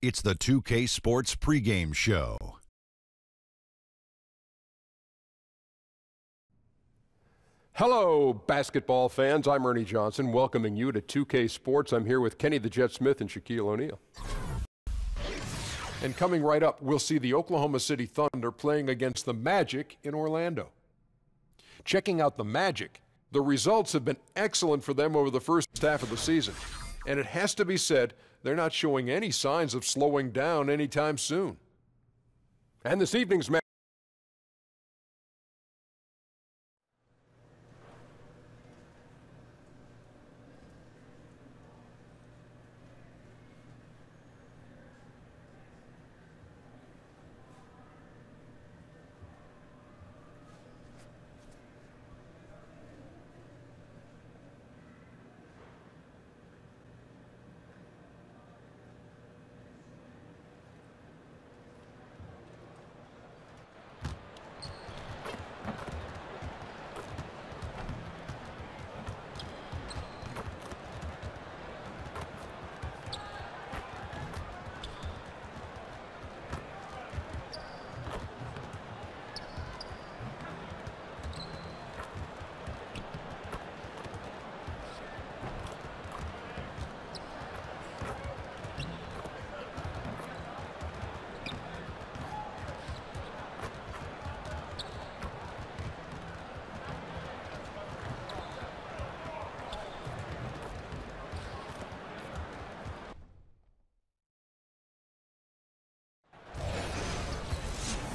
It's the 2K Sports pregame show. Hello, basketball fans. I'm Ernie Johnson, welcoming you to 2K Sports. I'm here with Kenny the Jet Smith and Shaquille O'Neal. And coming right up, we'll see the Oklahoma City Thunder playing against the Magic in Orlando. Checking out the Magic, the results have been excellent for them over the first half of the season. And it has to be said, they're not showing any signs of slowing down anytime soon. And this evening's match.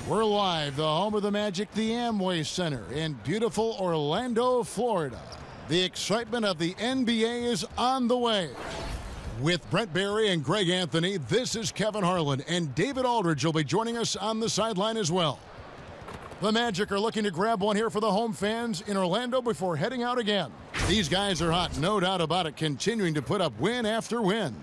We're live, the home of the Magic, the Amway Center in beautiful Orlando, Florida. The excitement of the NBA is on the way. With Brent Barry and Greg Anthony, this is Kevin Harlan, and David Aldridge will be joining us on the sideline as well. The Magic are looking to grab one here for the home fans in Orlando before heading out again. These guys are hot, no doubt about it, continuing to put up win after win.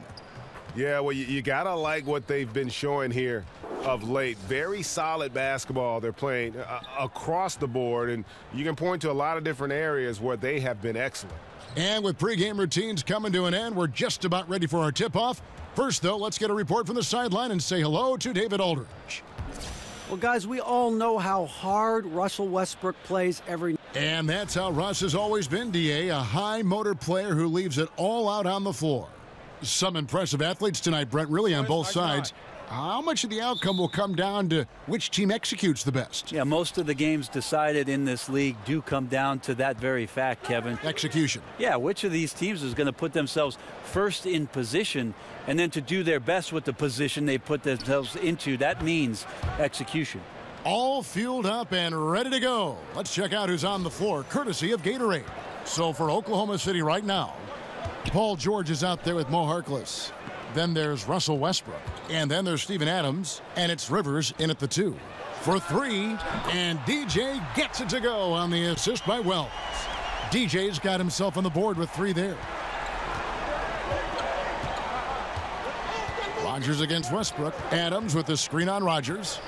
Yeah, well, you got to like what they've been showing here of late. Very solid basketball they're playing across the board, and you can point to a lot of different areas where they have been excellent. And with pregame routines coming to an end, we're just about ready for our tip-off. First, though, let's get a report from the sideline and say hello to David Aldridge. Well, guys, we all know how hard Russell Westbrook plays every night. And that's how Russ has always been, D.A., a high-motor player who leaves it all out on the floor. Some impressive athletes tonight, Brent, really on both sides. How much of the outcome will come down to which team executes the best? Yeah, most of the games decided in this league do come down to that very fact, Kevin. Execution. Yeah, which of these teams is going to put themselves first in position and then to do their best with the position they put themselves into. That means execution. All fueled up and ready to go. Let's check out who's on the floor, courtesy of Gatorade. So for Oklahoma City right now, Paul George is out there with Mo Harkless. Then there's Russell Westbrook. And then there's Steven Adams. And it's Rivers in at the 2. For 3. And DJ gets it to go on the assist by Wells. DJ's got himself on the board with 3 there. Rodgers against Westbrook. Adams with the screen on Rodgers.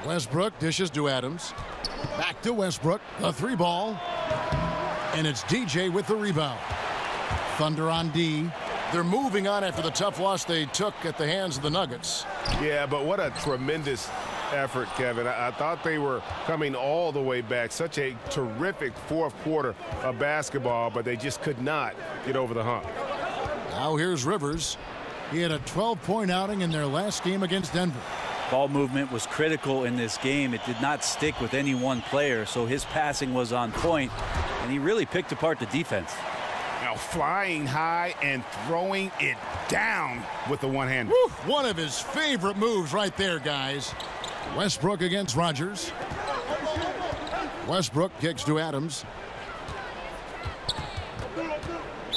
Westbrook dishes to Adams. Back to Westbrook. A 3-ball. And it's DJ with the rebound. Thunder on D. They're moving on after the tough loss they took at the hands of the Nuggets. Yeah, but what a tremendous effort, Kevin. I thought they were coming all the way back. Such a terrific fourth quarter of basketball, but they just could not get over the hump. Now here's Rivers. He had a 12-point outing in their last game against Denver. Ball movement was critical in this game. It did not stick with any one player, so his passing was on point, and he really picked apart the defense. Now flying high and throwing it down with the one hand. One of his favorite moves right there, guys. Westbrook against Rodgers. Westbrook kicks to Adams.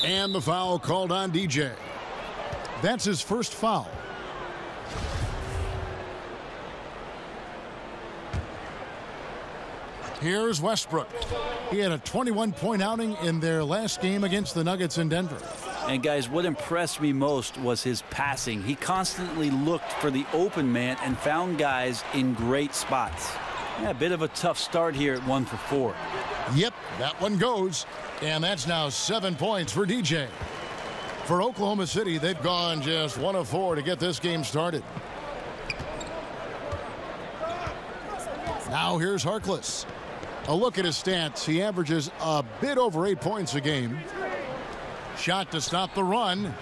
And the foul called on DJ. That's his first foul. Here's Westbrook. He had a 21-point outing in their last game against the Nuggets in Denver. And guys, what impressed me most was his passing. He constantly looked for the open man and found guys in great spots. Yeah, a bit of a tough start here at 1 for 4. Yep, that one goes. And that's now 7 points for DJ. For Oklahoma City, they've gone just 1 of 4 to get this game started. Now here's Harkless. A look at his stats. He averages a bit over 8 points a game. Shot to stop the run.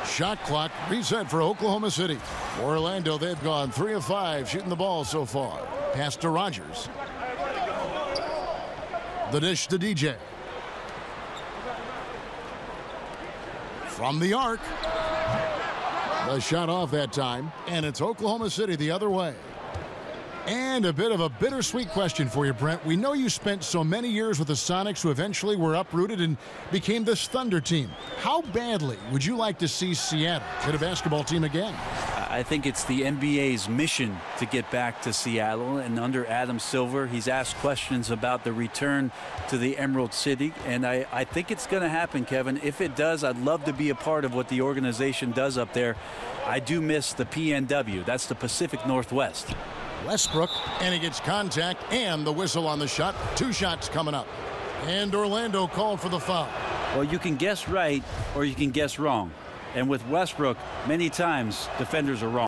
Shot clock reset for Oklahoma City. Orlando, they've gone 3 of 5 shooting the ball so far. Pass to Rogers. The dish to DJ. From the arc. The shot off that time, and it's Oklahoma City the other way. And a bit of a bittersweet question for you, Brent. We know you spent so many years with the Sonics who eventually were uprooted and became this Thunder team. How badly would you like to see Seattle get a basketball team again? I think it's the NBA's mission to get back to Seattle, and under Adam Silver, he's asked questions about the return to the Emerald City, and I think it's going to happen, Kevin. If it does, I'd love to be a part of what the organization does up there. I do miss the PNW. That's the Pacific Northwest. Westbrook, and he gets contact and the whistle on the shot. 2 shots coming up. And Orlando called for the foul. Well, you can guess right or you can guess wrong. And with Westbrook, many times defenders are wrong.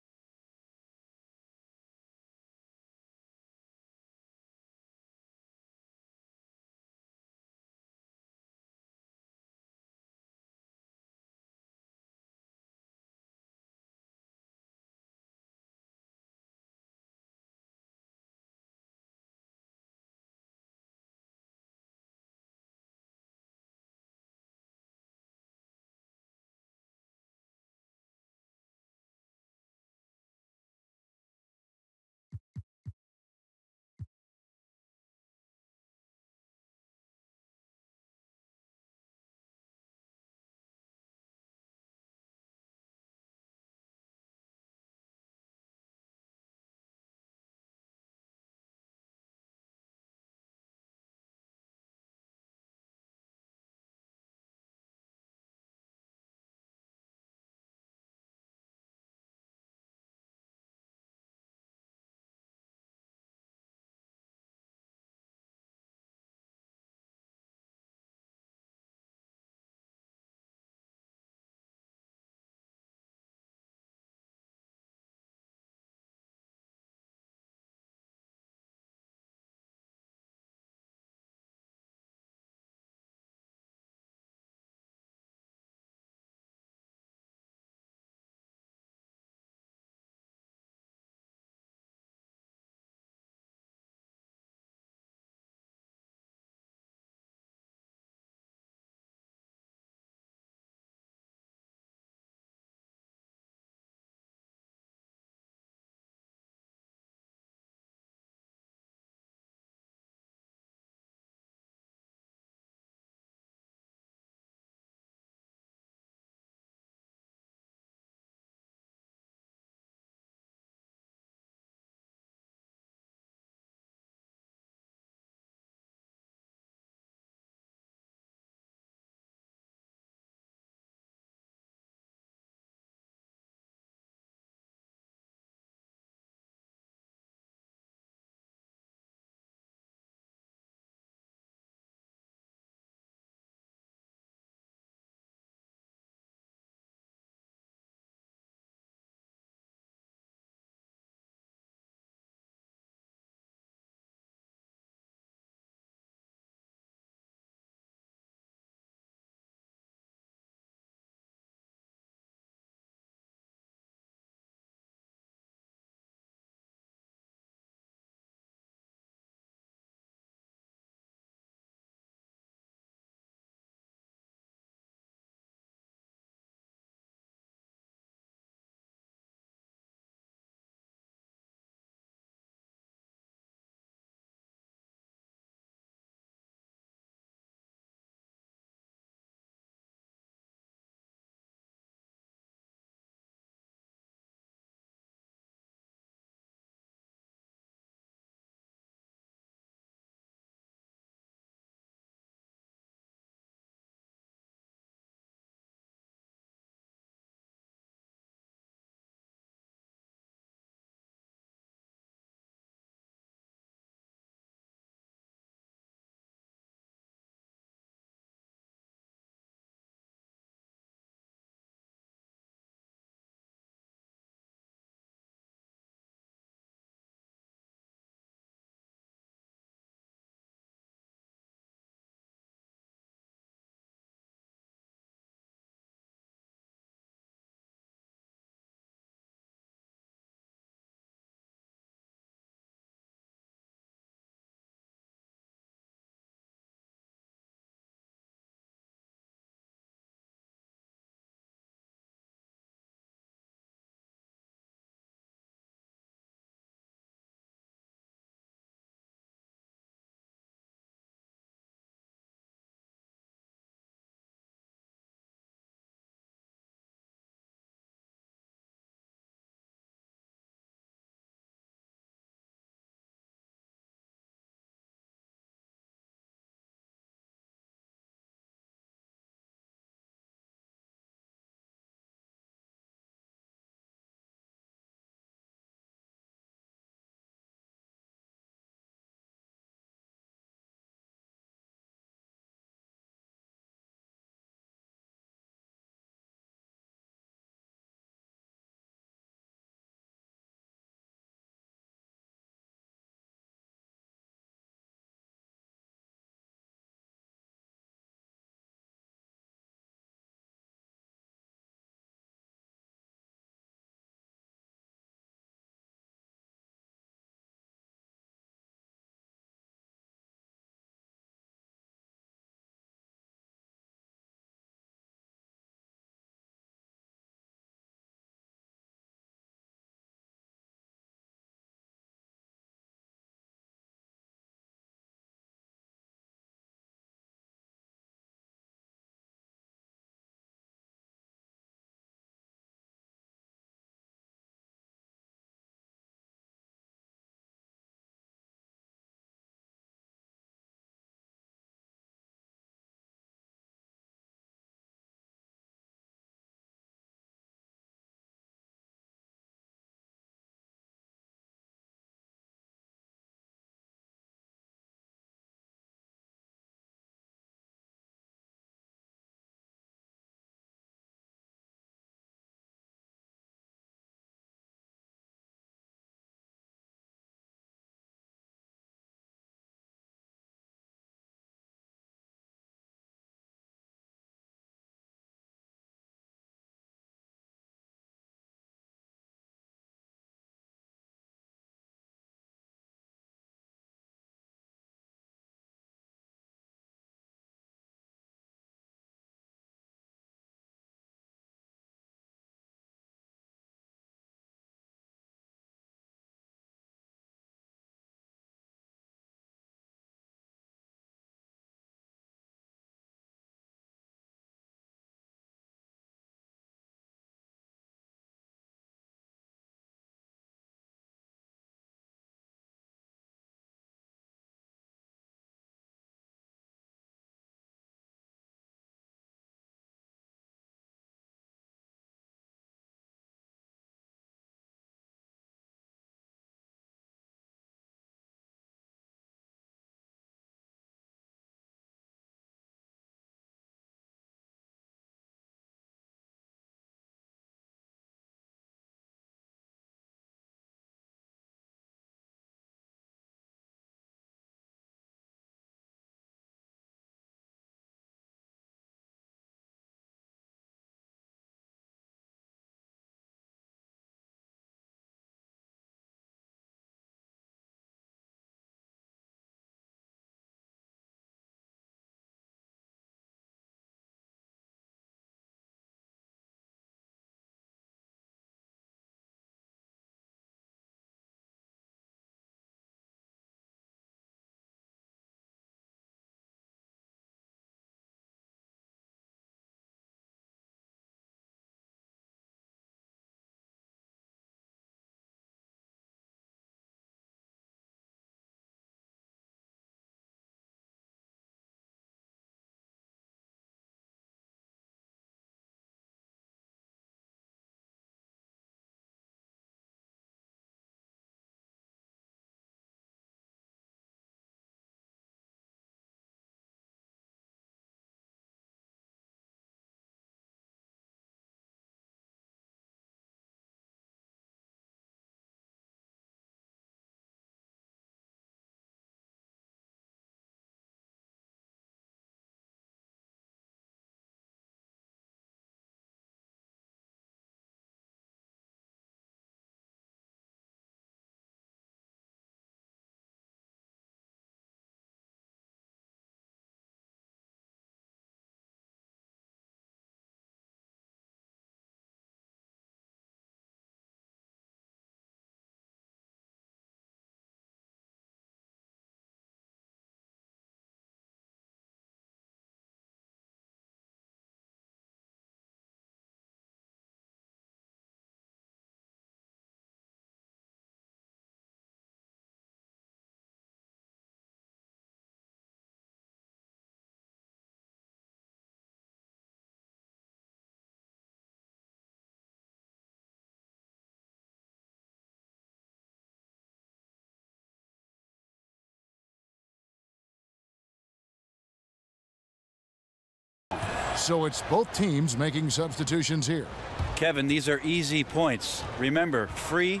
So it's both teams making substitutions here. Kevin, these are easy points. Remember, free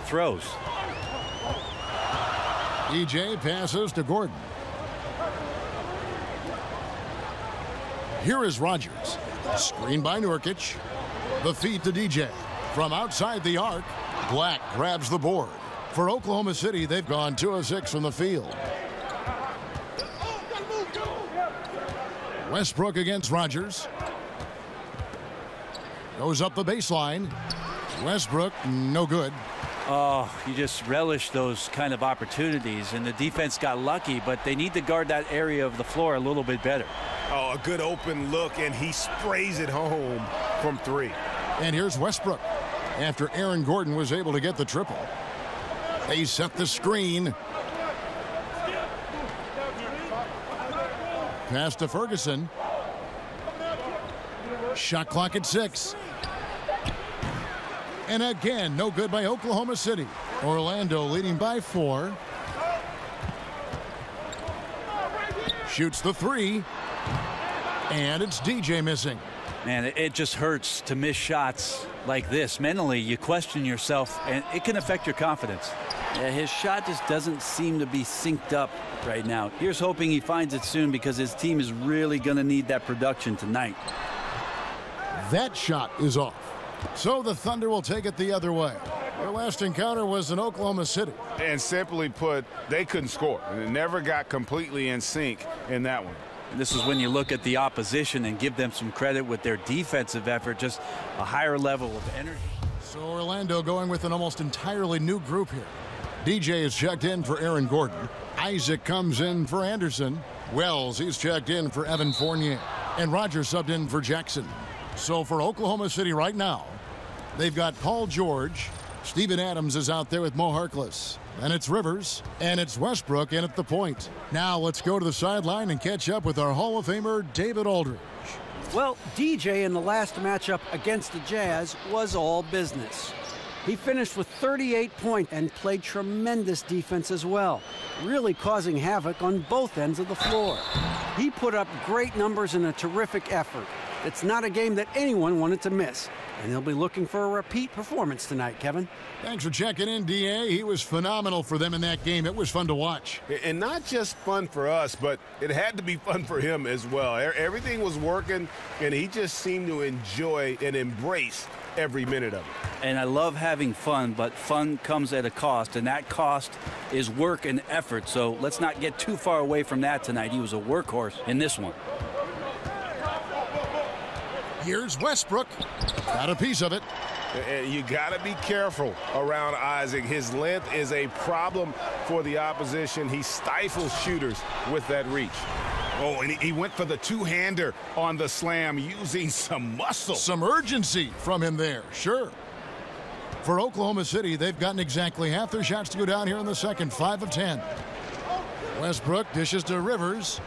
throws. DJ passes to Gordon. Here is Rogers. Screen by Nurkic. The feed to DJ. From outside the arc, Black grabs the board. For Oklahoma City, they've gone 2 of 6 from the field. Westbrook against Rogers. Goes up the baseline. Westbrook, no good. Oh, you just relish those kind of opportunities, and the defense got lucky, but they need to guard that area of the floor a little bit better. Oh, a good open look, and he sprays it home from 3. And here's Westbrook after Aaron Gordon was able to get the triple. They set the screen. Pass to Ferguson. Shot clock at 6. And again, no good by Oklahoma City. Orlando leading by 4. Shoots the 3. And it's DJ missing. Man, it just hurts to miss shots like this. Mentally, you question yourself, and it can affect your confidence. Yeah, his shot just doesn't seem to be synced up right now. Here's hoping he finds it soon, because his team is really going to need that production tonight. That shot is off. So the Thunder will take it the other way. Their last encounter was in Oklahoma City. And simply put, they couldn't score. And it never got completely in sync in that one. This is when you look at the opposition and give them some credit with their defensive effort, just a higher level of energy. So Orlando going with an almost entirely new group here. DJ is checked in for Aaron Gordon. Isaac comes in for Anderson. Wells, he's checked in for Evan Fournier. And Rogers subbed in for Jackson. So for Oklahoma City right now, they've got Paul George. Steven Adams is out there with Mo Harkless. And it's Rivers, and it's Westbrook in at the point. Now let's go to the sideline and catch up with our Hall of Famer, David Aldridge. Well, DJ in the last matchup against the Jazz was all business. He finished with 38 points and played tremendous defense as well, really causing havoc on both ends of the floor. He put up great numbers in a terrific effort. It's not a game that anyone wanted to miss, and they'll be looking for a repeat performance tonight, Kevin. Thanks for checking in, D.A. He was phenomenal for them in that game. It was fun to watch. And not just fun for us, but it had to be fun for him as well. Everything was working, and he just seemed to enjoy and embrace every minute of it. And I love having fun, but fun comes at a cost, and that cost is work and effort. So let's not get too far away from that tonight. He was a workhorse in this one. Here's Westbrook. Got a piece of it. And you got to be careful around Isaac. His length is a problem for the opposition. He stifles shooters with that reach. Oh, and he went for the two-hander on the slam, using some muscle. Some urgency from him there, sure. For Oklahoma City, they've gotten exactly half their shots to go down here in the second, 5 of 10. Westbrook dishes to Rivers,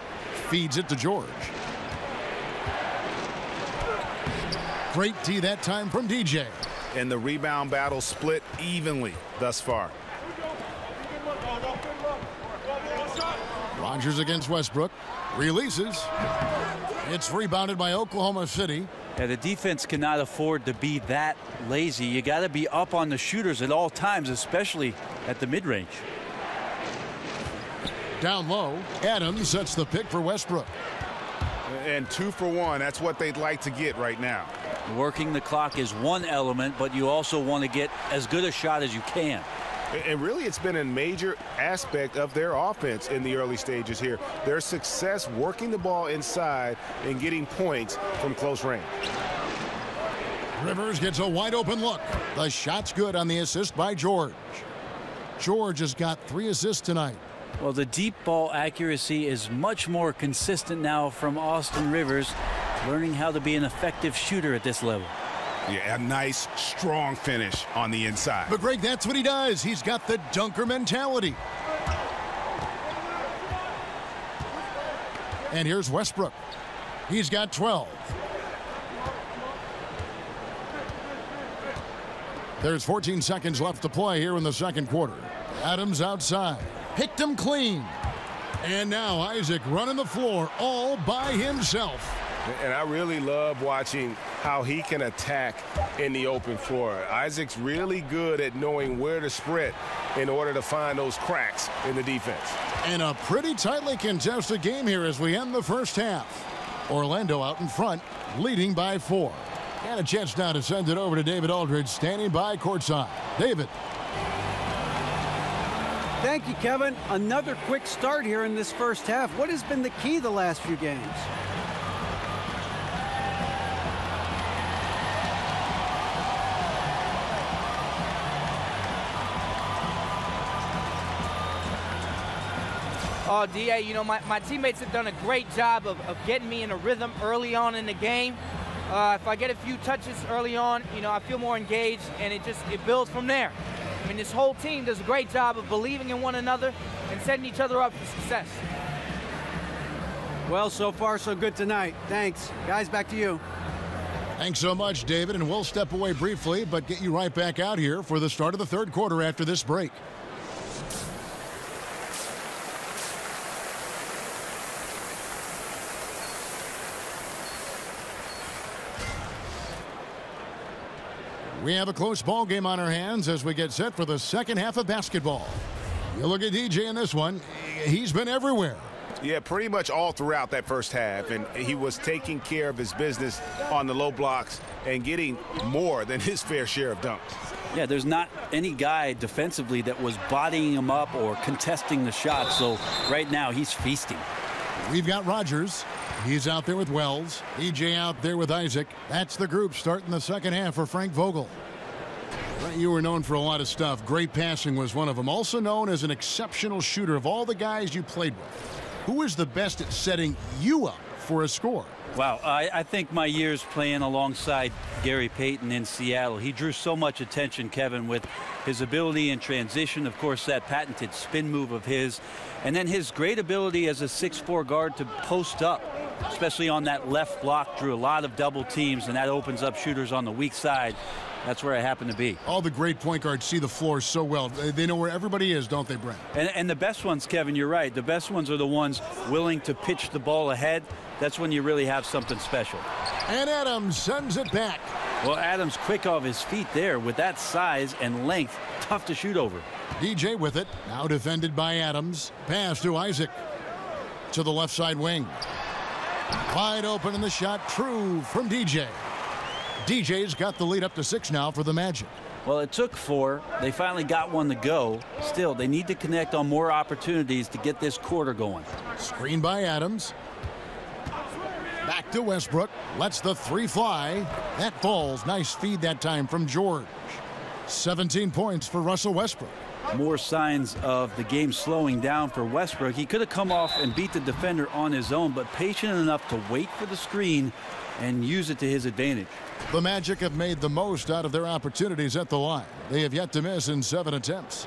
feeds it to George. Great D that time from DJ. And the rebound battle split evenly thus far. Rogers against Westbrook. Releases. It's rebounded by Oklahoma City. Yeah, the defense cannot afford to be that lazy. You got to be up on the shooters at all times, especially at the mid-range. Down low, Adams sets the pick for Westbrook. And 2 for 1. That's what they'd like to get right now. Working the clock is one element, but you also want to get as good a shot as you can. And really, it's been a major aspect of their offense in the early stages here. Their success working the ball inside and getting points from close range. Rivers gets a wide open look. The shot's good on the assist by George. George has got 3 assists tonight. Well, the deep ball accuracy is much more consistent now from Austin Rivers, learning how to be an effective shooter at this level. Yeah, a nice, strong finish on the inside. But, Greg, that's what he does. He's got the dunker mentality. And here's Westbrook. He's got 12. There's 14 seconds left to play here in the second quarter. Adams outside. Picked him clean. And now Isaac running the floor all by himself. And I really love watching how he can attack in the open floor. Isaac's really good at knowing where to sprint in order to find those cracks in the defense. And a pretty tightly contested game here as we end the first half. Orlando out in front, leading by 4. And a chance now to send it over to David Aldridge, standing by courtside. David. Thank you, Kevin. Another quick start here in this first half. What has been the key the last few games? Oh, D.A., you know, my teammates have done a great job of getting me in a rhythm early on in the game. If I get a few touches early on, you know, I feel more engaged, and it builds from there. I mean, this whole team does a great job of believing in one another and setting each other up for success. Well, so far, so good tonight. Thanks. Guys, back to you. Thanks so much, David, and we'll step away briefly, but get you right back out here for the start of the third quarter after this break. We have a close ball game on our hands as we get set for the second half of basketball. You look at DJ in this one, he's been everywhere. Yeah, pretty much all throughout that first half, and he was taking care of his business on the low blocks and getting more than his fair share of dunks. Yeah, there's not any guy defensively that was bodying him up or contesting the shot, so right now he's feasting. We've got Rogers. He's out there with Wells. EJ out there with Isaac. That's the group starting the second half for Frank Vogel. You were known for a lot of stuff. Great passing was one of them. Also known as an exceptional shooter. Of all the guys you played with, who is the best at setting you up for a score? Wow, I think my years playing alongside Gary Payton in Seattle, he drew so much attention, Kevin, with his ability in transition, of course, that patented spin move of his, and then his great ability as a 6'4" guard to post up, especially on that left block, drew a lot of double teams, and that opens up shooters on the weak side. That's where I happen to be. All the great point guards see the floor so well. They know where everybody is, don't they, Brent? And the best ones, Kevin, you're right. The best ones are the ones willing to pitch the ball ahead. That's when you really have something special. And Adams sends it back. Well, Adams quick off his feet there with that size and length. Tough to shoot over. DJ with it. Now defended by Adams. Pass to Isaac. To the left side wing. Wide open in the shot. True from DJ. DJ's got the lead up to 6 now for the Magic. Well, it took 4. They finally got one to go. Still, they need to connect on more opportunities to get this quarter going. Screen by Adams. Back to Westbrook. Lets the 3 fly. That falls. Nice feed that time from George. 17 points for Russell Westbrook. More signs of the game slowing down for Westbrook. He could have come off and beat the defender on his own, but patient enough to wait for the screen and use it to his advantage. The Magic have made the most out of their opportunities at the line. They have yet to miss in 7 attempts.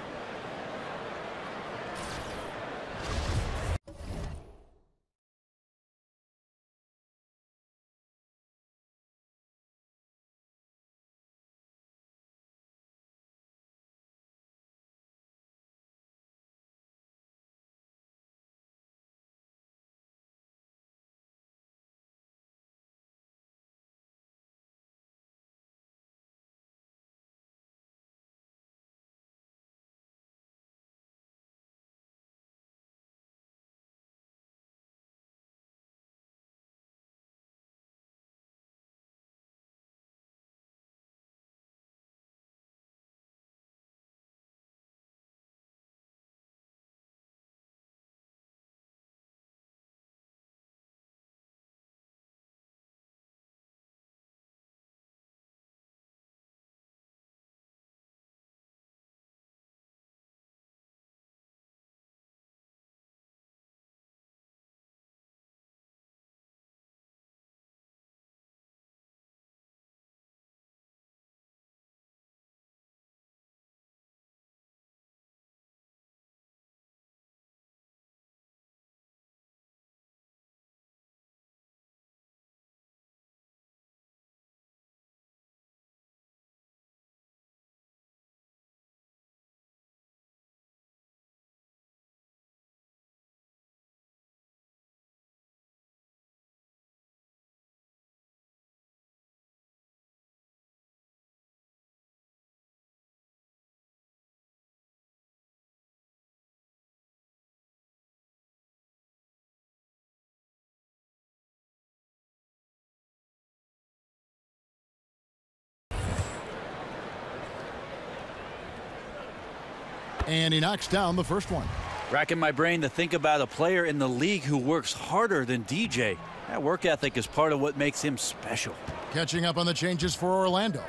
And he knocks down the first one. Racking my brain to think about a player in the league who works harder than DJ. That work ethic is part of what makes him special. Catching up on the changes for Orlando.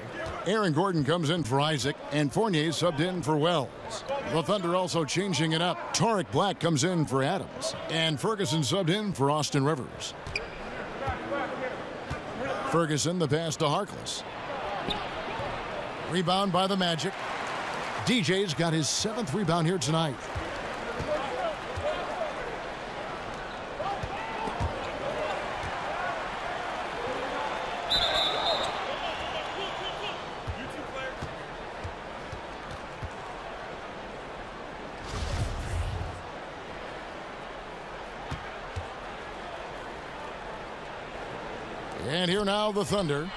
Aaron Gordon comes in for Isaac, and Fournier subbed in for Wells. The Thunder also changing it up. Tarek Black comes in for Adams, and Ferguson subbed in for Austin Rivers. Ferguson, the pass to Harkless. Rebound by the Magic. DJ's got his 7th rebound here tonight. And here now the Thunder.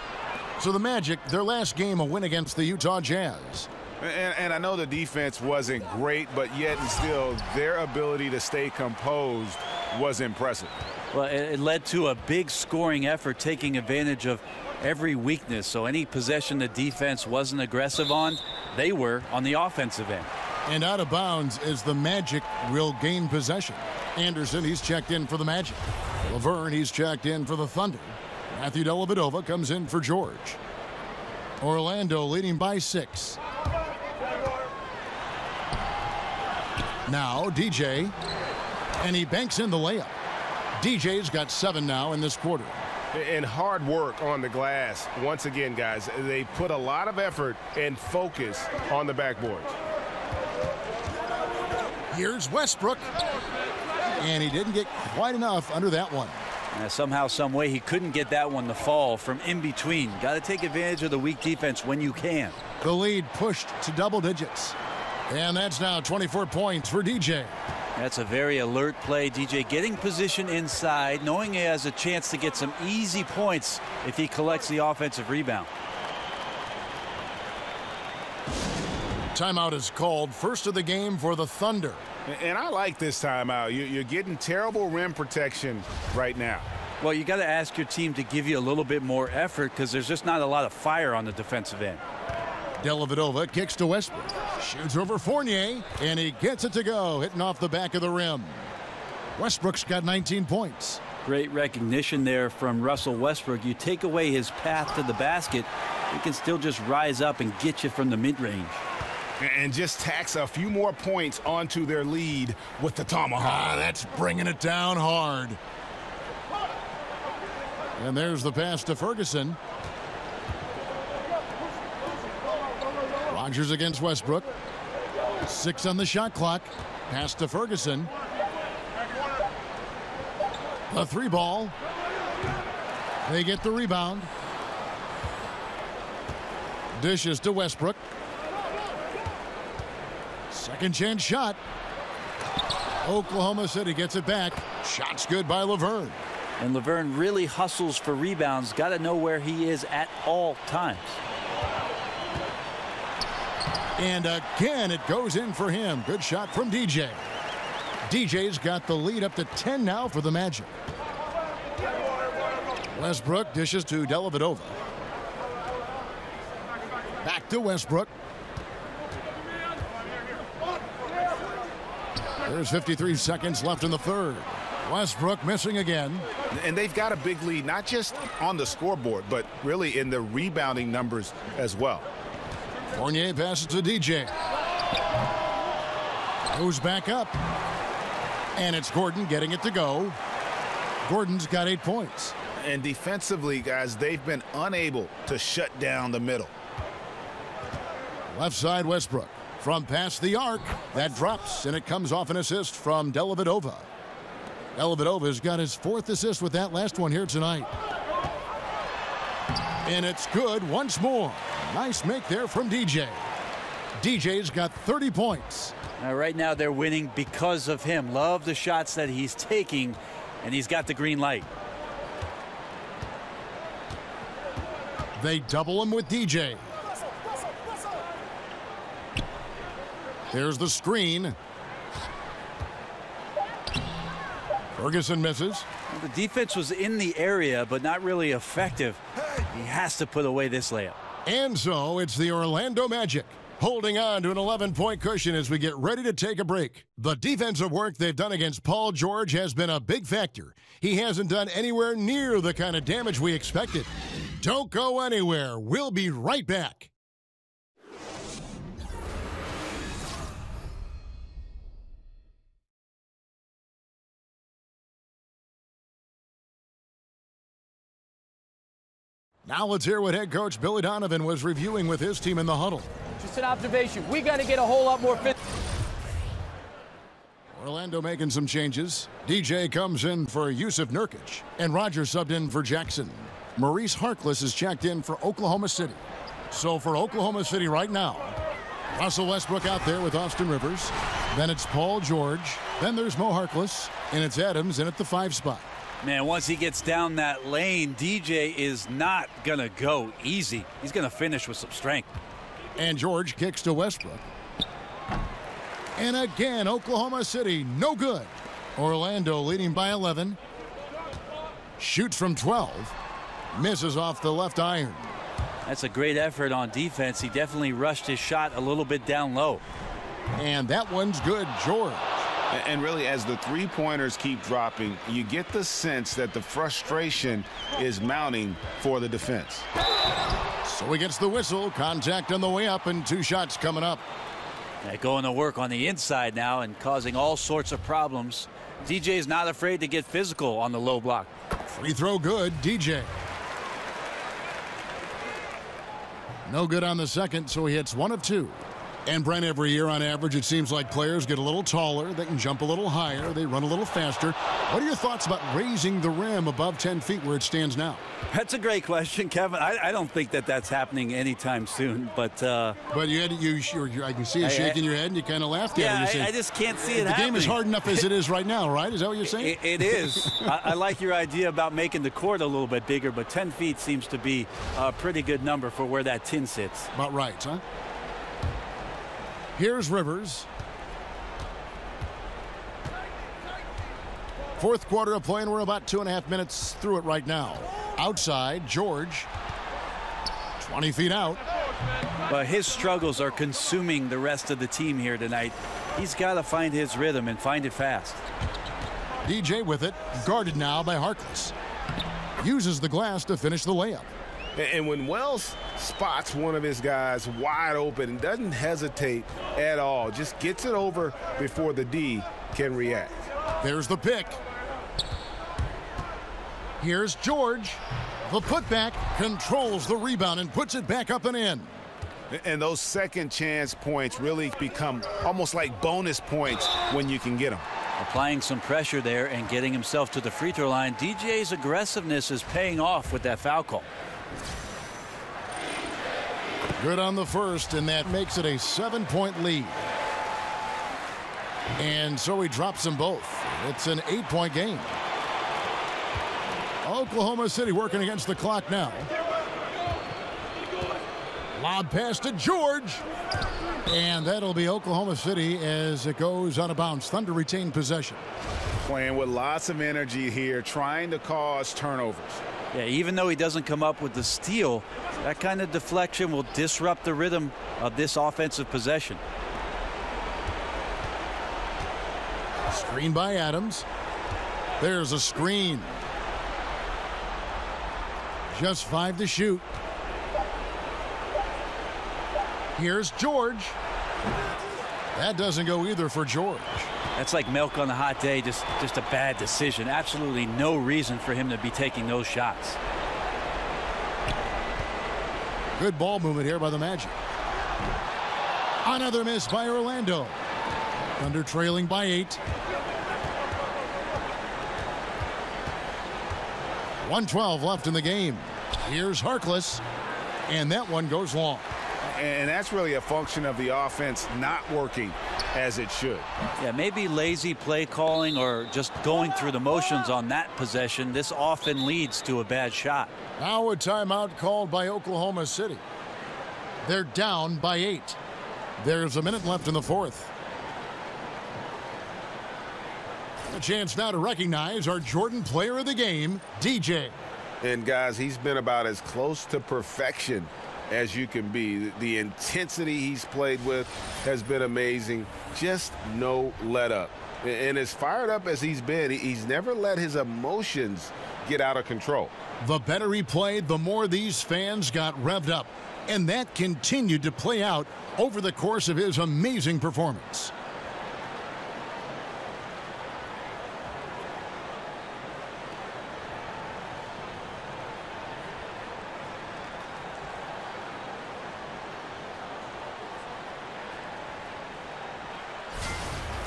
So the Magic, their last game, a win against the Utah Jazz. And I know the defense wasn't great, but yet and still their ability to stay composed was impressive. Well, it led to a big scoring effort, taking advantage of every weakness. So any possession the defense wasn't aggressive on, they were on the offensive end. And out of bounds as the Magic will gain possession. Anderson, he's checked in for the Magic. Laverne, he's checked in for the Thunder. Matthew Dellavedova comes in for George. Orlando leading by 6. Now DJ, and he banks in the layup. DJ's got 7 now in this quarter. And hard work on the glass. Once again, guys, they put a lot of effort and focus on the backboard. Here's Westbrook, and he didn't get quite enough under that one. Somehow, some way, he couldn't get that one to fall from in between. Got to take advantage of the weak defense when you can. The lead pushed to double digits. And that's now 24 points for DJ. That's a very alert play. DJ getting position inside, knowing he has a chance to get some easy points if he collects the offensive rebound. Timeout is called. First of the game for the Thunder. And I like this timeout. You're getting terrible rim protection right now. Well, you got to ask your team to give you a little bit more effort because there's just not a lot of fire on the defensive end. Dellavedova kicks to Westbrook. Shoots over Fournier, and he gets it to go, hitting off the back of the rim. Westbrook's got 19 points. Great recognition there from Russell Westbrook. You take away his path to the basket, he can still just rise up and get you from the mid-range. And just tacks a few more points onto their lead with the tomahawk. That's bringing it down hard. And there's the pass to Ferguson. Rodgers against Westbrook. 6 on the shot clock. Pass to Ferguson. The 3 ball. They get the rebound. Dishes to Westbrook. Second chance shot. Oklahoma City gets it back. Shot's good by Laverne. And Laverne really hustles for rebounds. Got to know where he is at all times. And again, it goes in for him. Good shot from DJ. DJ's got the lead up to 10 now for the Magic. Westbrook dishes to Dellavedova. Back to Westbrook. There's 53 seconds left in the third. Westbrook missing again. And they've got a big lead, not just on the scoreboard, but really in the rebounding numbers as well. Fournier passes to DJ. Goes back up. And it's Gordon getting it to go. Gordon's got 8 points. And defensively, guys, they've been unable to shut down the middle. Left side, Westbrook. From past the arc, that drops, and it comes off an assist from Dellavedova. Dellavedova's got his 4th assist with that last one here tonight. And it's good once more. Nice make there from DJ. DJ's got 30 points. Now, right now, they're winning because of him. Love the shots that he's taking, and he's got the green light. They double him with DJ. There's the screen. Ferguson misses. Well, the defense was in the area, but not really effective. He has to put away this layup. And so it's the Orlando Magic holding on to an 11-point cushion as we get ready to take a break. The defensive work they've done against Paul George has been a big factor. He hasn't done anywhere near the kind of damage we expected. Don't go anywhere. We'll be right back. Now let's hear what head coach Billy Donovan was reviewing with his team in the huddle. Just an observation. We got to get a whole lot more fit. Orlando making some changes. DJ comes in for Yusuf Nurkic, and Roger subbed in for Jackson. Maurice Harkless is checked in for Oklahoma City. So for Oklahoma City right now, Russell Westbrook out there with Austin Rivers. Then it's Paul George. Then there's Mo Harkless, and it's Adams in at the 5 spot. Man, once he gets down that lane, DJ is not going to go easy. He's going to finish with some strength. And George kicks to Westbrook. And again, Oklahoma City, no good. Orlando leading by 11. Shoots from 12. Misses off the left iron. That's a great effort on defense. He definitely rushed his shot a little bit down low. And that one's good, George. And really, as the three-pointers keep dropping, you get the sense that the frustration is mounting for the defense. So he gets the whistle, contact on the way up, and 2 shots coming up. Going to work on the inside now and causing all sorts of problems. DJ is not afraid to get physical on the low block. Free throw good, DJ. No good on the second, so he hits 1 of 2. And Brent, every year on average, it seems like players get a little taller, they can jump a little higher, they run a little faster. What are your thoughts about raising the rim above 10 feet where it stands now? That's a great question, Kevin. I don't think that that's happening anytime soon, but I can see you shaking your head and you kind of laughed at it. I just can't see it happening. The game is hard enough as it is right now, right? Is that what you're saying? It is. I like your idea about making the court a little bit bigger, but 10 feet seems to be a pretty good number for where that tin sits. About right, huh? Here's Rivers. 4th quarter of play, and we're about 2.5 minutes through it right now. Outside, George. 20 feet out. But his struggles are consuming the rest of the team here tonight. He's got to find his rhythm and find it fast. DJ with it, guarded now by Harkless. Uses the glass to finish the layup. And when Wells spots one of his guys wide open and doesn't hesitate at all, just gets it over before the D can react. There's the pick. Here's George. The putback, controls the rebound and puts it back up and in. And those second chance points really become almost like bonus points when you can get them. Applying some pressure there and getting himself to the free throw line. DJ's aggressiveness is paying off with that foul call. Good on the first, and that makes it a 7-point lead. And so he drops them both. It's an 8-point game. Oklahoma City working against the clock now. Lob pass to George. And that'll be Oklahoma City as it goes out of bounds. Thunder retain possession. Playing with lots of energy here, trying to cause turnovers. Yeah, even though he doesn't come up with the steal, that kind of deflection will disrupt the rhythm of this offensive possession. Screen by Adams. There's a screen. Just 5 to shoot. Here's George. That doesn't go either for George. That's like milk on a hot day, just a bad decision. Absolutely no reason for him to be taking those shots. Good ball movement here by the Magic. Another miss by Orlando. Thunder trailing by 8. 1:12 left in the game. Here's Harkless, and that one goes long. And that's really a function of the offense not working as it should. Yeah, maybe lazy play calling or just going through the motions on that possession. This often leads to a bad shot. Now a timeout called by Oklahoma City. They're down by 8. There's a minute left in the 4th. A chance now to recognize our Jordan player of the game, DJ. And, guys, he's been about as close to perfection as you can be. The intensity he's played with has been amazing. Just no let up. And as fired up as he's been, he's never let his emotions get out of control. The better he played, the more these fans got revved up. And that continued to play out over the course of his amazing performance.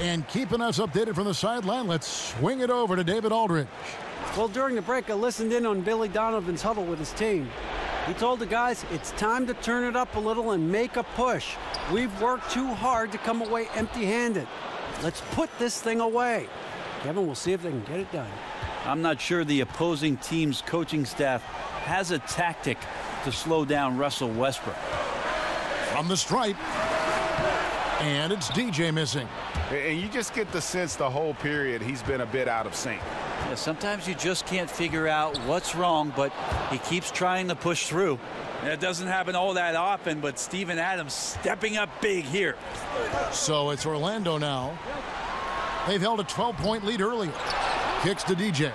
And keeping us updated from the sideline, let's swing it over to David Aldridge. Well, during the break, I listened in on Billy Donovan's huddle with his team. He told the guys it's time to turn it up a little and make a push. We've worked too hard to come away empty-handed. Let's put this thing away. Kevin, we'll see if they can get it done. I'm not sure the opposing team's coaching staff has a tactic to slow down Russell Westbrook. From the stripe. And it's DJ missing. And you just get the sense the whole period he's been a bit out of sync. Yeah, sometimes you just can't figure out what's wrong, but he keeps trying to push through. It doesn't happen all that often, but Steven Adams stepping up big here. So it's Orlando now. They've held a 12-point lead earlier. Kicks to DJ.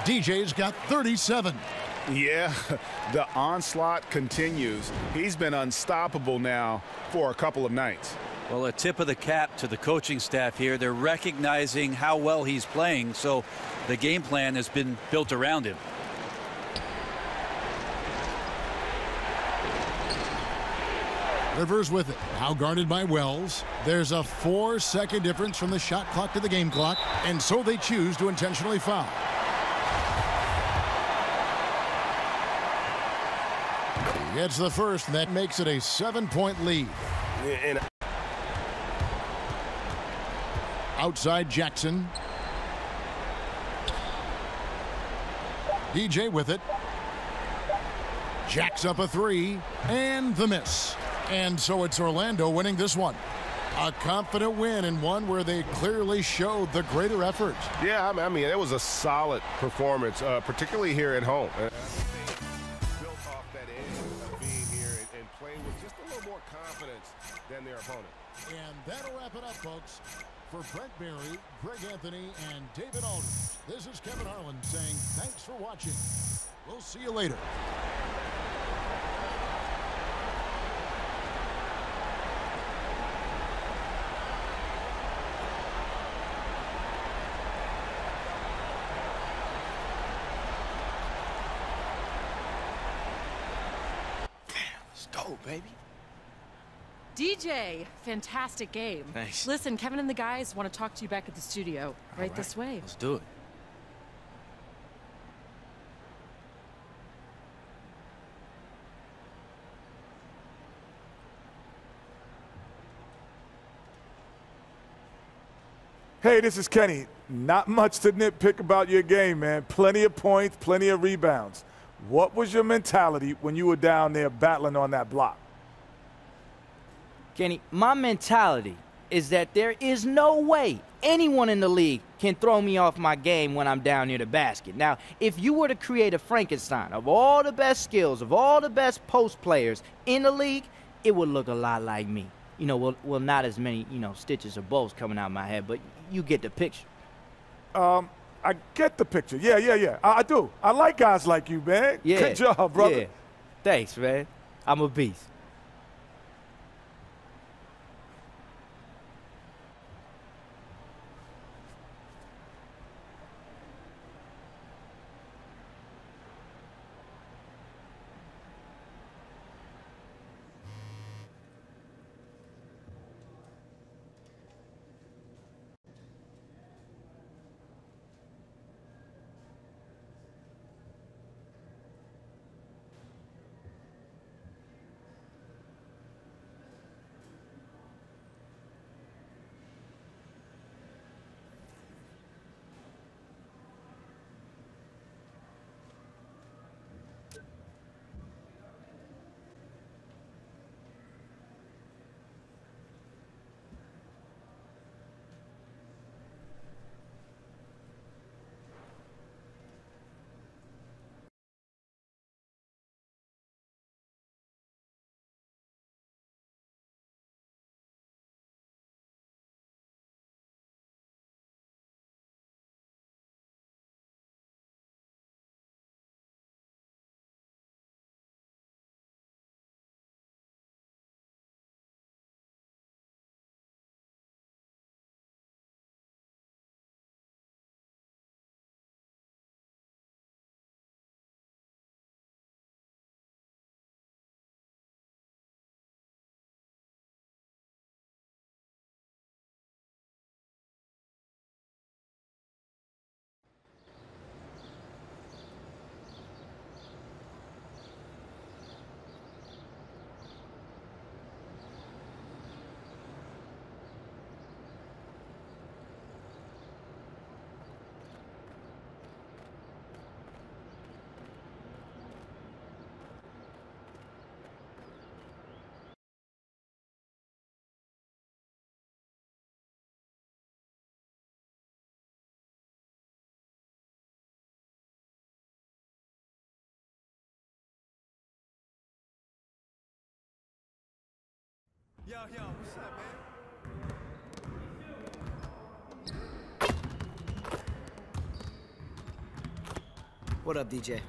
DJ's got 37. Yeah, the onslaught continues. He's been unstoppable now for a couple of nights. Well, a tip of the cap to the coaching staff here. They're recognizing how well he's playing, so the game plan has been built around him. Rivers with it. Now guarded by Wells. There's a 4-second difference from the shot clock to the game clock, and so they choose to intentionally foul. He gets the first, and that makes it a 7-point lead. And outside Jackson. DJ with it. Jacks up a three, and the miss. And so it's Orlando winning this one. A confident win, and one where they clearly showed the greater effort. yeah, I mean, it was a solid performance, particularly here at home. Built off that edge of being here and playing with just a little more confidence than their opponent. And that'll wrap it up, folks. For Brent Barry, Greg Anthony, and David Aldridge, this is Kevin Harlan saying thanks for watching. We'll see you later. Let's go, baby. DJ, fantastic game. Thanks. Listen, Kevin and the guys want to talk to you back at the studio. Right this way. Let's do it. Hey, this is Kenny. Not much to nitpick about your game, man. Plenty of points, plenty of rebounds. What was your mentality when you were down there battling on that block? Kenny, my mentality is that there is no way anyone in the league can throw me off my game when I'm down near the basket. Now, if you were to create a Frankenstein of all the best skills, of all the best post players in the league, it would look a lot like me. You know, well, not as many, stitches or bolts coming out of my head, but you get the picture. I get the picture. Yeah. I do. I like guys like you, man. Yeah. Good job, brother. Yeah. Thanks, man. I'm a beast. Yo, what's up, man? What up, DJ?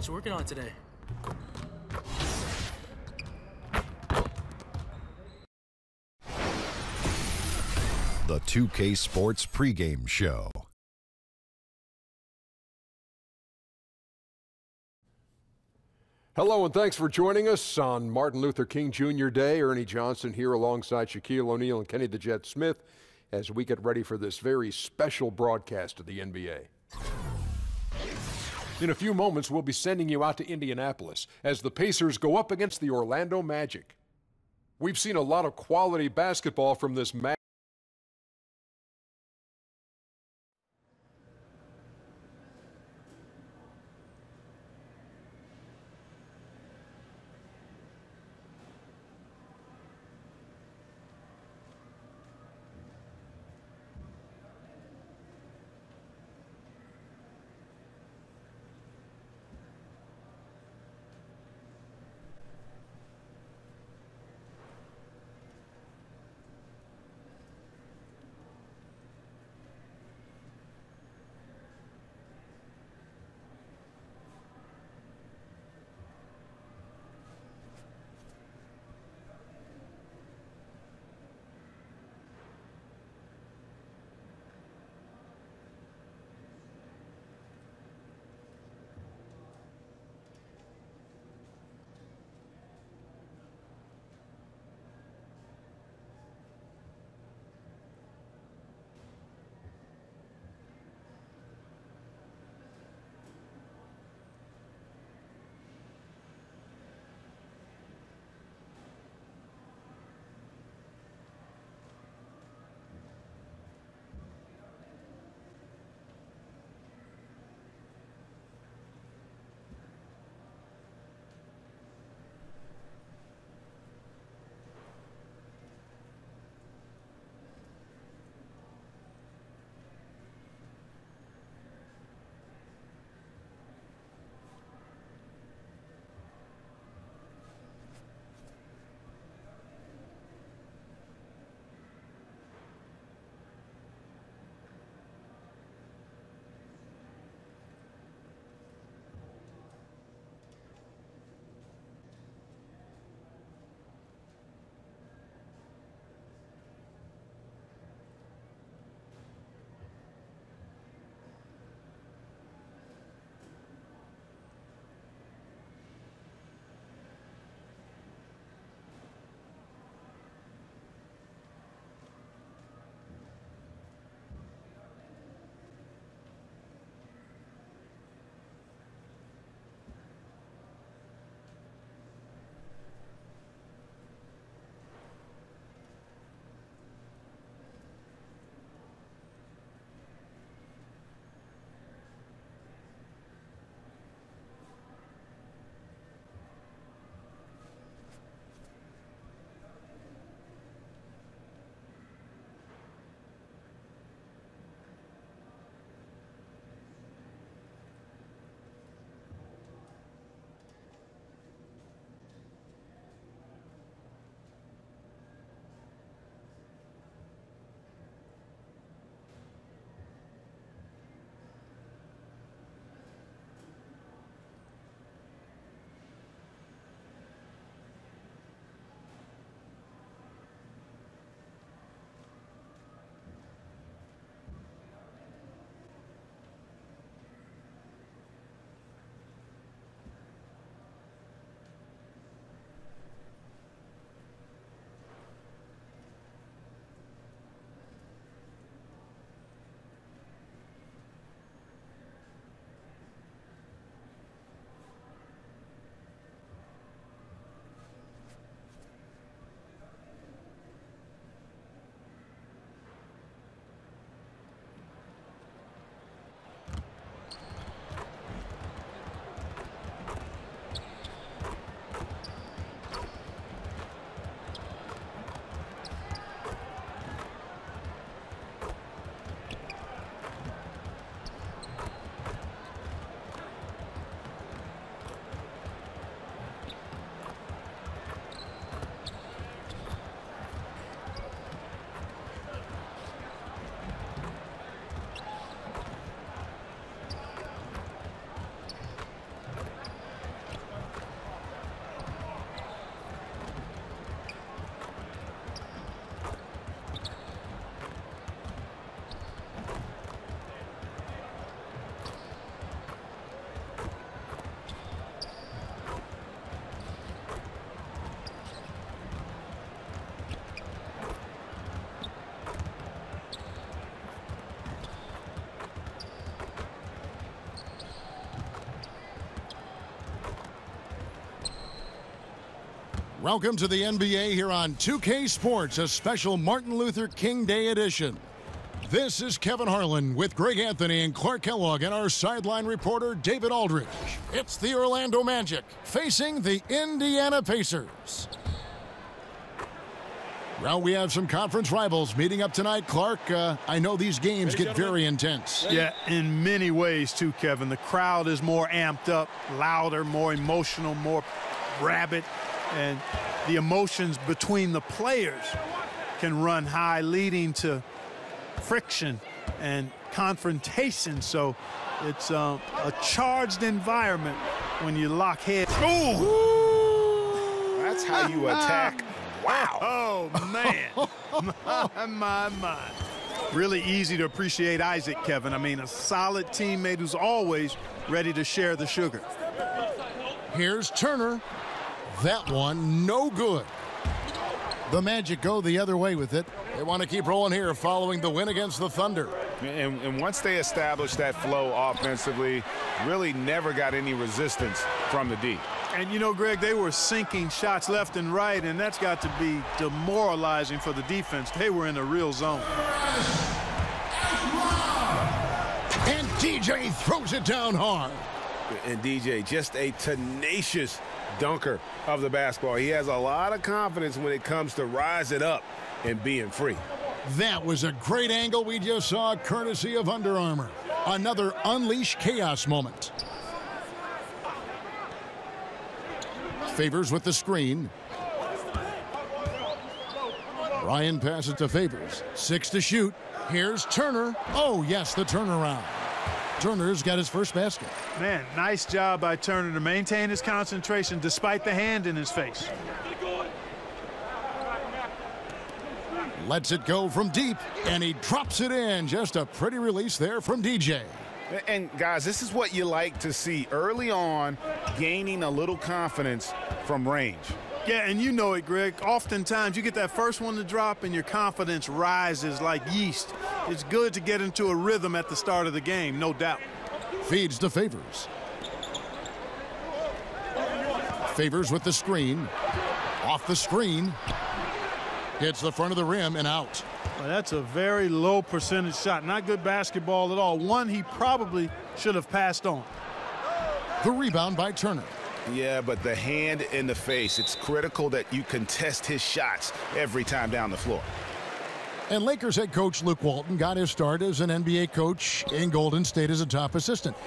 What you working on today? The 2K Sports pregame show. Hello and thanks for joining us on Martin Luther King Jr. Day. Ernie Johnson here alongside Shaquille O'Neal and Kenny the Jet Smith as we get ready for this very special broadcast of the NBA. In a few moments, we'll be sending you out to Indianapolis as the Pacers go up against the Orlando Magic. We've seen a lot of quality basketball from this match. Welcome to the NBA here on 2K Sports, a special Martin Luther King Day edition. This is Kevin Harlan with Greg Anthony and Clark Kellogg and our sideline reporter David Aldridge. It's the Orlando Magic facing the Indiana Pacers. Well, we have some conference rivals meeting up tonight, Clark. I know these games get very intense. Yeah, in many ways, too, Kevin. The crowd is more amped up, louder, more emotional, more rabid, and the emotions between the players can run high, leading to friction and confrontation. So it's a charged environment when you lock heads. Ooh! That's how you attack. Wow. Oh, man. my. Really easy to appreciate Isaac, Kevin. I mean, a solid teammate who's always ready to share the sugar. Here's Turner. That one, no good. The Magic go the other way with it. They want to keep rolling here following the win against the Thunder. And once they established that flow offensively, really never got any resistance from the D. And, you know, Greg, they were sinking shots left and right, and that's got to be demoralizing for the defense. They were in a real zone. And DJ throws it down hard. And DJ, just a tenacious dunker of the basketball. He has a lot of confidence when it comes to rising up and being free. That was a great angle we just saw, courtesy of Under Armour. Another Unleash Chaos moment. Favors with the screen. Ryan passes to Favors. 6 to shoot. Here's Turner. Oh, yes, the turnaround. Turner's got his first basket. Man, nice job by Turner to maintain his concentration despite the hand in his face. Lets it go from deep, and he drops it in. Just a pretty release there from DJ. And, guys, this is what you like to see early on, gaining a little confidence from range. Yeah, and you know it, Greg. Oftentimes you get that first one to drop and your confidence rises like yeast. It's good to get into a rhythm at the start of the game, no doubt. Feeds to Favors. Favors with the screen. Off the screen. Hits the front of the rim and out. Well, that's a very low percentage shot. Not good basketball at all. One he probably should have passed on. The rebound by Turner. Yeah, but the hand in the face, it's critical that you contest his shots every time down the floor. And Lakers head coach Luke Walton got his start as an NBA coach in Golden State as a top assistant.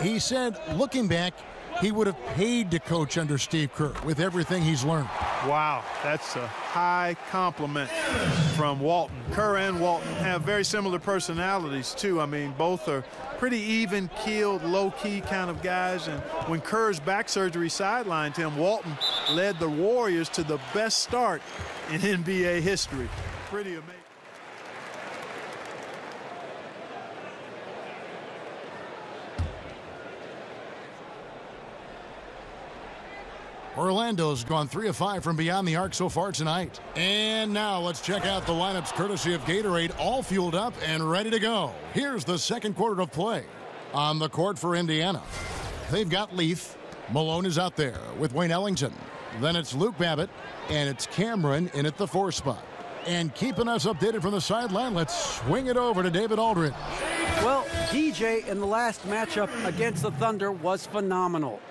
He said, looking back, he would have paid to coach under Steve Kerr with everything he's learned. Wow, that's a high compliment from Walton. Kerr and Walton have very similar personalities, too. I mean, both are pretty even-keeled, low-key kind of guys. And when Kerr's back surgery sidelined him, Walton led the Warriors to the best start in NBA history. Pretty amazing. Orlando's gone 3 of 5 from beyond the arc so far tonight. And now let's check out the lineups courtesy of Gatorade, all fueled up and ready to go. Here's the second quarter of play. On the court for Indiana, they've got Leaf. Malone is out there with Wayne Ellington. Then it's Luke Babbitt, and it's Cameron in at the 4 spot. And keeping us updated from the sideline, let's swing it over to David Aldridge. Well, DJ in the last matchup against the Thunder was phenomenal.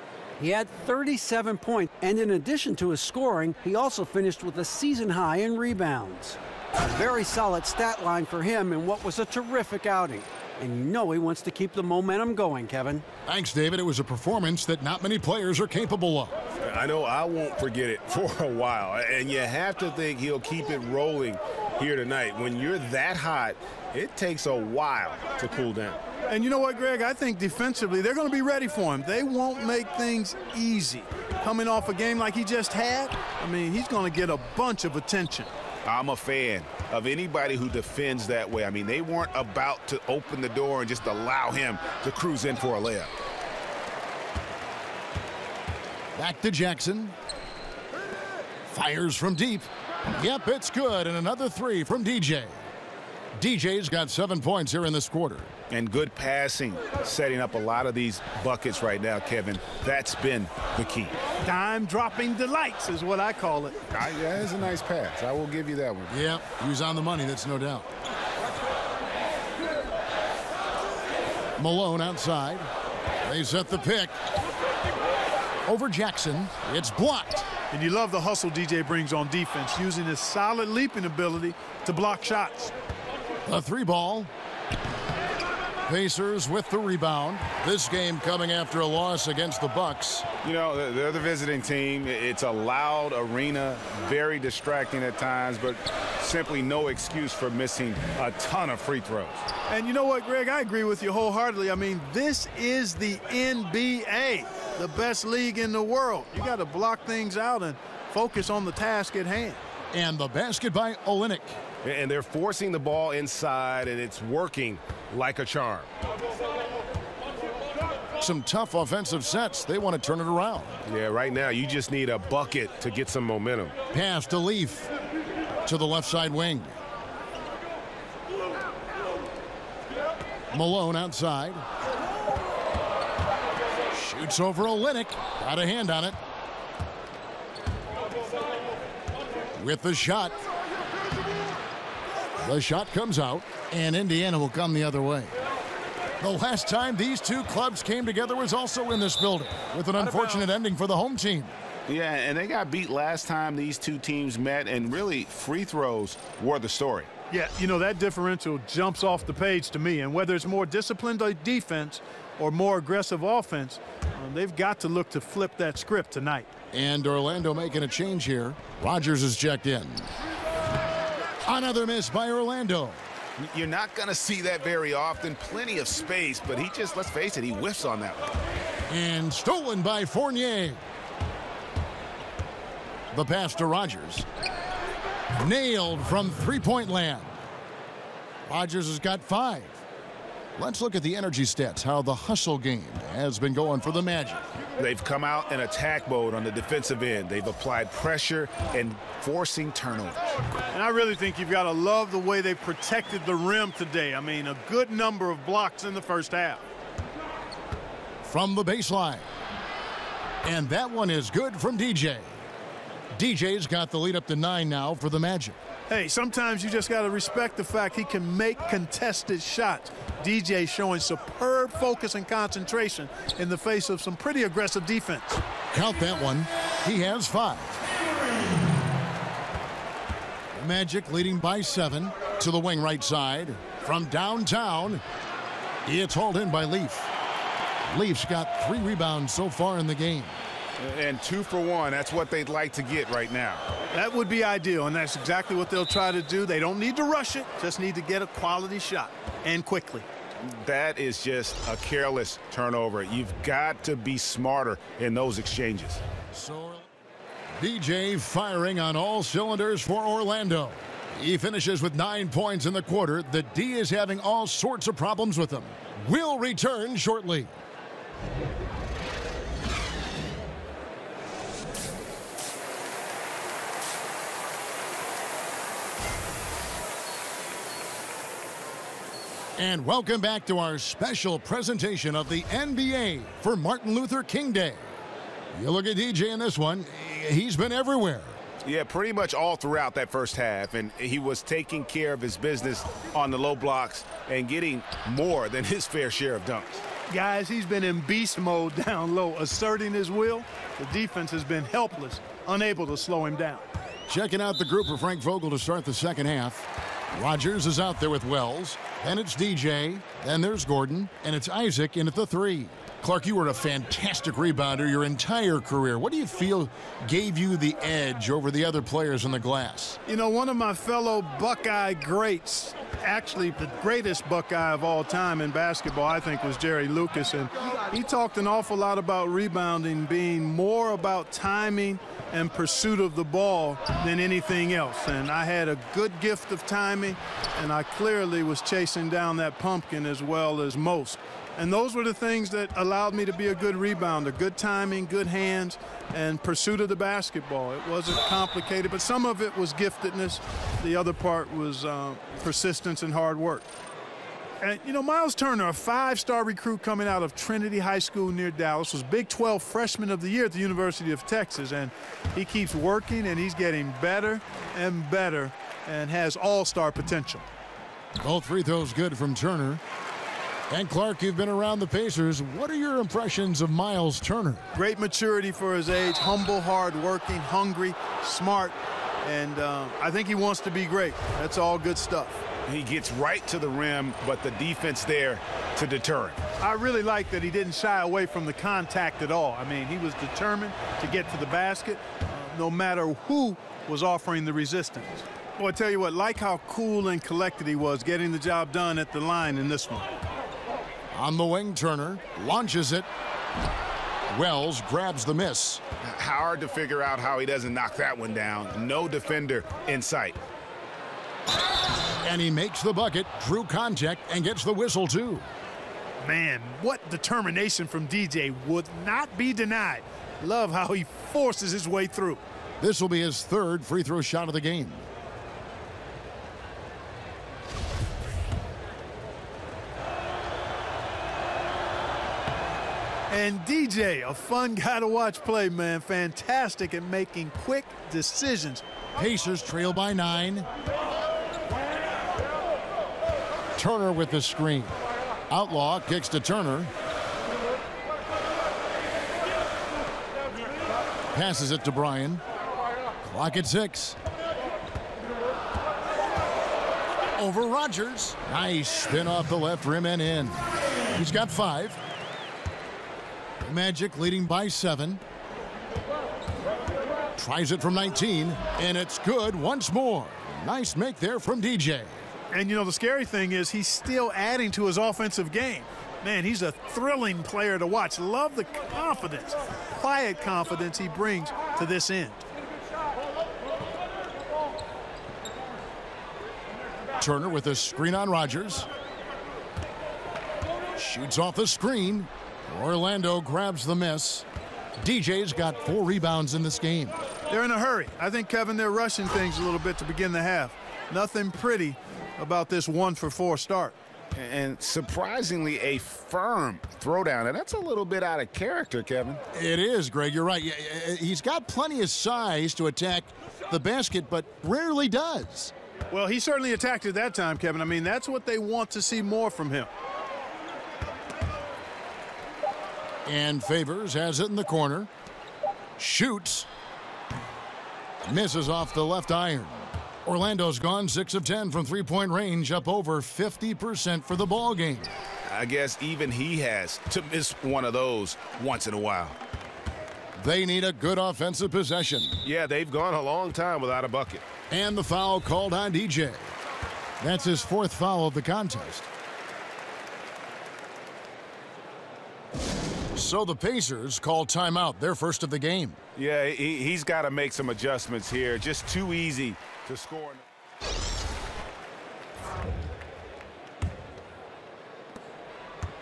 He had 37 points, and in addition to his scoring, he also finished with a season high in rebounds. A very solid stat line for him in what was a terrific outing. And you know he wants to keep the momentum going, Kevin. Thanks, David. It was a performance that not many players are capable of. I know I won't forget it for a while, and you have to think he'll keep it rolling here tonight. When you're that hot, it takes a while to cool down. And you know what, Greg? I think defensively they're going to be ready for him. They won't make things easy. Coming off a game like he just had, I mean, he's going to get a bunch of attention. I'm a fan of anybody who defends that way. I mean, they weren't about to open the door and just allow him to cruise in for a layup. Back to Jackson. Fires from deep. Yep, it's good. And another 3 from DJ. DJ's got 7 points here in this quarter. And good passing, setting up a lot of these buckets right now, Kevin. That's been the key. Dime-dropping delights is what I call it. Yeah, it's a nice pass. I will give you that one. Yeah, he was on the money, that's no doubt. Malone outside. They set the pick. Over Jackson. It's blocked. And you love the hustle DJ brings on defense, using his solid leaping ability to block shots. A 3-ball. Pacers with the rebound. This game coming after a loss against the Bucks. You know, they're the visiting team. It's a loud arena, very distracting at times, but simply no excuse for missing a ton of free throws. And you know what, Greg? I agree with you wholeheartedly. I mean, this is the NBA, the best league in the world. You got to block things out and focus on the task at hand. And the basket by Olynyk. And they're forcing the ball inside, and it's working like a charm. Some tough offensive sets. They want to turn it around. Yeah, right now you just need a bucket to get some momentum. Pass to Leaf to the left side wing. Malone outside. Shoots over Olynyk. Got a hand on it. With the shot. The shot comes out, and Indiana will come the other way. The last time these two clubs came together was also in this building, with an unfortunate ending for the home team. Yeah, and they got beat last time these two teams met, and really free throws were the story. Yeah, you know, that differential jumps off the page to me, and whether it's more disciplined defense or more aggressive offense, they've got to look to flip that script tonight. And Orlando making a change here. Rogers is checked in. Another miss by Orlando. You're not going to see that very often. Plenty of space, but he just, let's face it, he whiffs on that one. And stolen by Fournier. The pass to Rogers. Nailed from three-point land. Rogers has got 5. Let's look at the energy stats, how the hustle game has been going for the Magic. They've come out in attack mode on the defensive end. They've applied pressure and forcing turnovers. And I really think you've got to love the way they protected the rim today. I mean, a good number of blocks in the first half. From the baseline. And that one is good from DJ. DJ's got the lead up to 9 now for the Magic. Hey, sometimes you just got to respect the fact he can make contested shots. DJ showing superb focus and concentration in the face of some pretty aggressive defense. Count that one. He has 5. The Magic leading by 7 to the wing right side. From downtown, it's hauled in by Leaf. Leaf's got 3 rebounds so far in the game. And 2 for 1. That's what they'd like to get right now. That would be ideal, and that's exactly what they'll try to do. They don't need to rush it, just need to get a quality shot, and quickly. That is just a careless turnover. You've got to be smarter in those exchanges. So DJ firing on all cylinders for Orlando. He finishes with 9 points in the quarter. The D is having all sorts of problems with him. We'll return shortly. And welcome back to our special presentation of the NBA for Martin Luther King Day. You look at DJ in this one, he's been everywhere. Yeah, pretty much all throughout that first half, and he was taking care of his business on the low blocks and getting more than his fair share of dunks. Guys, he's been in beast mode down low, asserting his will. The defense has been helpless, unable to slow him down. Checking out the group for Frank Vogel to start the second half. Rogers is out there with Wells. Then it's DJ. Then there's Gordon. And it's Isaac in at the 3. Clark, you were a fantastic rebounder your entire career. What do you feel gave you the edge over the other players in the glass? You know, one of my fellow Buckeye greats, actually the greatest Buckeye of all time in basketball, I think, was Jerry Lucas. And he talked an awful lot about rebounding being more about timing and pursuit of the ball than anything else. And I had a good gift of timing, and I clearly was chasing down that pumpkin as well as most. And those were the things that allowed me to be a good rebounder. Good timing, good hands, and pursuit of the basketball. It wasn't complicated, but some of it was giftedness. The other part was persistence and hard work. And, you know, Miles Turner, a 5-star recruit coming out of Trinity High School near Dallas, was Big 12 Freshman of the Year at the University of Texas. And he keeps working, and he's getting better and better and has all-star potential. Both free throws good from Turner. And Clark, you've been around the Pacers. What are your impressions of Miles Turner? Great maturity for his age, humble, hard-working, hungry, smart, and I think he wants to be great. That's all good stuff. He gets right to the rim, but the defense there to deter him. I really like that he didn't shy away from the contact at all. I mean, he was determined to get to the basket no matter who was offering the resistance. Well, I tell you what, like how cool and collected he was getting the job done at the line in this one. On the wing, Turner launches it. Wells grabs the miss. Hard to figure out how he doesn't knock that one down. No defender in sight. And he makes the bucket, drew contact, and gets the whistle, too. Man, what determination from DJ would not be denied. Love how he forces his way through. This will be his 3rd free throw shot of the game. And DJ, a fun guy to watch play, man. Fantastic at making quick decisions. Pacers trail by 9. Turner with the screen. Outlaw kicks to Turner. Passes it to Bryan. Clock at 6. Over Rogers. Nice spin off the left rim and in. He's got 5. Magic leading by 7. Tries it from 19, and it's good once more. Nice make there from DJ. And, you know, the scary thing is he's still adding to his offensive game. Man, he's a thrilling player to watch. Love the confidence, quiet confidence he brings to this end. Turner with a screen on Rogers. Shoots off the screen. Orlando grabs the miss. DJ's got 4 rebounds in this game. They're in a hurry. I think, Kevin, they're rushing things a little bit to begin the half. Nothing pretty about this 1-for-4 start. And surprisingly, a firm throwdown. And that's a little bit out of character, Kevin. It is, Greg. You're right. He's got plenty of size to attack the basket, but rarely does. Well, he certainly attacked it that time, Kevin. I mean, that's what they want to see more from him. And Favors has it in the corner. Shoots. Misses off the left iron. Orlando's gone 6 of 10 from three-point range, up over 50% for the ball game. I guess even he has to miss one of those once in a while. They need a good offensive possession. Yeah, they've gone a long time without a bucket. And the foul called on DJ. That's his 4th foul of the contest. So the Pacers call timeout, their first of the game. Yeah, he's got to make some adjustments here. Just too easy to score.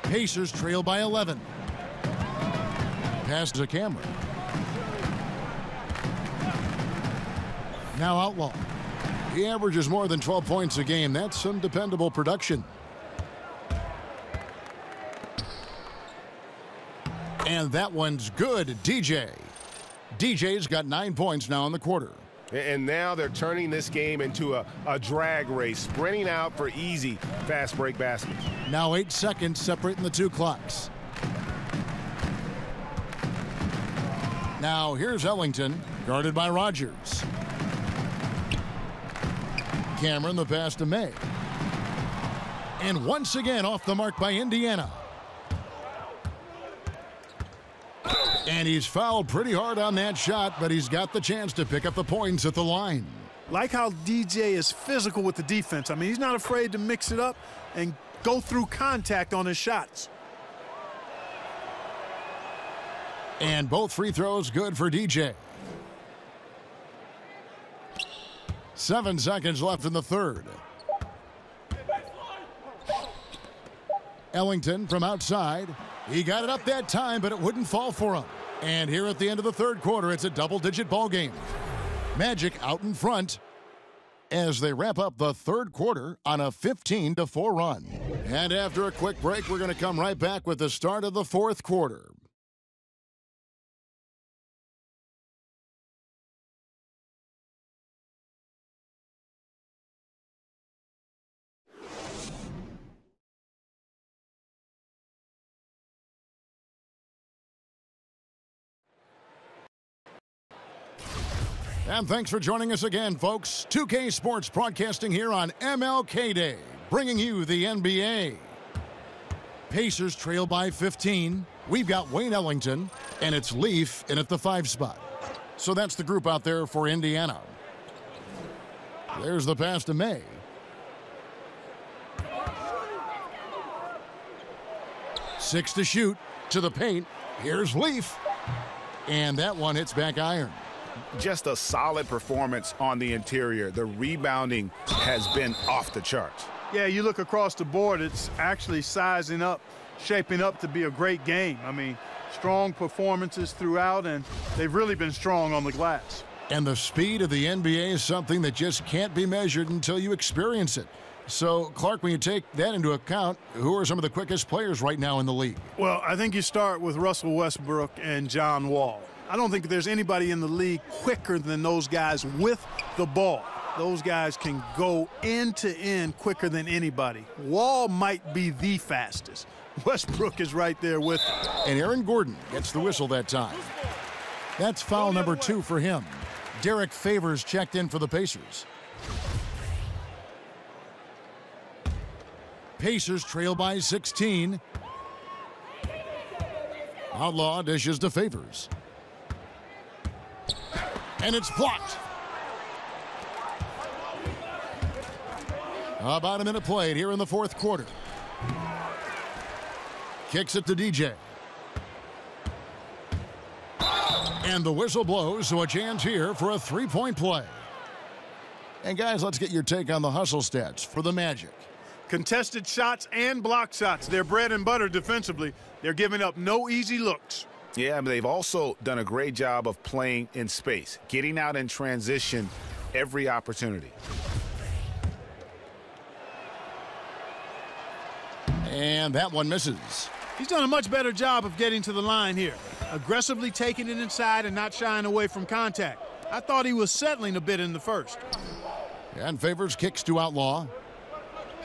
Pacers trail by 11. Pass to Cameron. Now Outlaw. He averages more than 12 points a game. That's some dependable production. And that one's good, DJ. DJ's got 9 points now in the quarter. And now they're turning this game into a drag race, sprinting out for easy fast break baskets. Now 8 seconds separating the 2 clocks. Now here's Ellington, guarded by Rogers. Cameron the pass to May. And once again off the mark by Indiana. And he's fouled pretty hard on that shot, but he's got the chance to pick up the points at the line. Like how DJ is physical with the defense. I mean, he's not afraid to mix it up and go through contact on his shots. And both free throws good for DJ. 7 seconds left in the third. Ellington from outside. He got it up that time, but it wouldn't fall for him. And here at the end of the third quarter, it's a double-digit ball game. Magic out in front as they wrap up the third quarter on a 15-4 run. And after a quick break, we're going to come right back with the start of the fourth quarter. And thanks for joining us again, folks. 2K Sports broadcasting here on MLK Day, bringing you the NBA. Pacers trail by 15. We've got Wayne Ellington, and it's Leaf in at the 5 spot. So that's the group out there for Indiana. There's the pass to May. Six to shoot, to the paint. Here's Leaf. And that one hits back iron. Just a solid performance on the interior. The rebounding has been off the charts. Yeah, you look across the board, it's actually sizing up, shaping up to be a great game. I mean, strong performances throughout, and they've really been strong on the glass. And the speed of the NBA is something that just can't be measured until you experience it. So, Clark, when you take that into account, who are some of the quickest players right now in the league? Well, I think you start with Russell Westbrook and John Wall. I don't think there's anybody in the league quicker than those guys with the ball. Those guys can go end to end quicker than anybody. Wall might be the fastest. Westbrook is right there with him. And Aaron Gordon gets the whistle that time. That's foul number 2 for him. Derek Favors checked in for the Pacers. Pacers trail by 16. Outlaw dishes to Favors. And it's blocked. About a minute played here in the fourth quarter. Kicks it to DJ. And the whistle blows, so a chance here for a three-point play. And guys, let's get your take on the hustle stats for the Magic. Contested shots and block shots. They're bread and butter defensively. They're giving up no easy looks. Yeah, but they've also done a great job of playing in space, getting out in transition every opportunity. And that one misses. He's done a much better job of getting to the line here, aggressively taking it inside and not shying away from contact. I thought he was settling a bit in the first. And Favors kicks to Outlaw.